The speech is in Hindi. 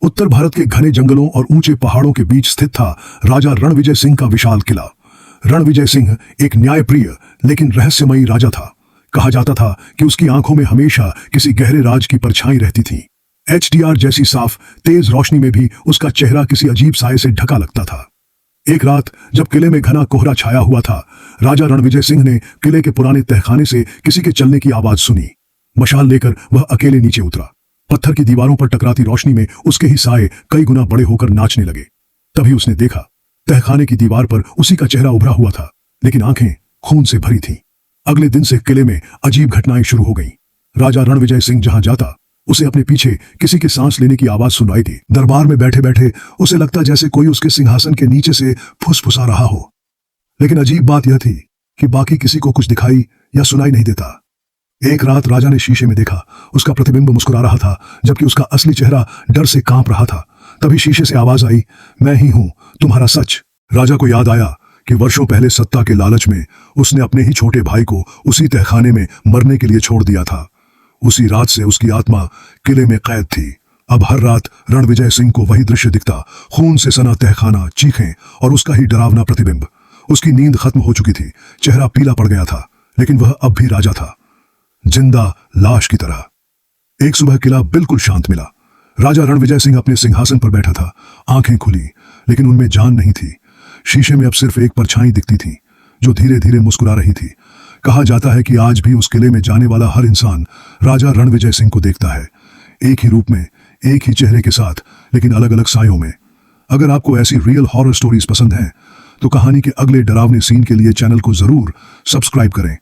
उत्तर भारत के घने जंगलों और ऊंचे पहाड़ों के बीच स्थित था राजा रणविजय सिंह का विशाल किला। रणविजय सिंह एक न्यायप्रिय लेकिन रहस्यमयी राजा था। कहा जाता था कि उसकी आंखों में हमेशा किसी गहरे राज की परछाई रहती थी। HDR जैसी साफ तेज रोशनी में भी उसका चेहरा किसी अजीब साए से ढका लगता था। एक रात जब किले में घना कोहरा छाया हुआ था, राजा रणविजय सिंह ने किले के पुराने तहखाने से किसी के चलने की आवाज सुनी। मशाल लेकर वह अकेले नीचे उतरा। पत्थर की दीवारों पर टकराती रोशनी में उसके ही साए कई गुना बड़े होकर नाचने लगे। तभी उसने देखा, तहखाने की दीवार पर उसी का चेहरा उभरा हुआ था, लेकिन आंखें खून से भरी थीं। अगले दिन से किले में अजीब घटनाएं शुरू हो गईं। राजा रणविजय सिंह जहां जाता, उसे अपने पीछे किसी के सांस लेने की आवाज सुनाई दी। दरबार में बैठे बैठे उसे लगता जैसे कोई उसके सिंहासन के नीचे से फुसफुसा रहा हो। लेकिन अजीब बात यह थी कि बाकी किसी को कुछ दिखाई या सुनाई नहीं देता। एक रात राजा ने शीशे में देखा, उसका प्रतिबिंब मुस्कुरा रहा था, जबकि उसका असली चेहरा डर से कांप रहा था। तभी शीशे से आवाज आई, मैं ही हूं तुम्हारा सच। राजा को याद आया कि वर्षों पहले सत्ता के लालच में उसने अपने ही छोटे भाई को उसी तहखाने में मरने के लिए छोड़ दिया था। उसी रात से उसकी आत्मा किले में कैद थी। अब हर रात रणविजय सिंह को वही दृश्य दिखता, खून से सना तहखाना, चीखें और उसका ही डरावना प्रतिबिंब। उसकी नींद खत्म हो चुकी थी, चेहरा पीला पड़ गया था, लेकिन वह अब भी राजा था, जिंदा लाश की तरह। एक सुबह किला बिल्कुल शांत मिला। राजा रणविजय सिंह अपने सिंहासन पर बैठा था, आंखें खुली, लेकिन उनमें जान नहीं थी। शीशे में अब सिर्फ एक परछाई दिखती थी, जो धीरे धीरे मुस्कुरा रही थी। कहा जाता है कि आज भी उस किले में जाने वाला हर इंसान राजा रणविजय सिंह को देखता है, एक ही रूप में, एक ही चेहरे के साथ, लेकिन अलग अलग सायों में। अगर आपको ऐसी रियल हॉरर स्टोरीज पसंद हैं, तो कहानी के अगले डरावने सीन के लिए चैनल को जरूर सब्सक्राइब करें।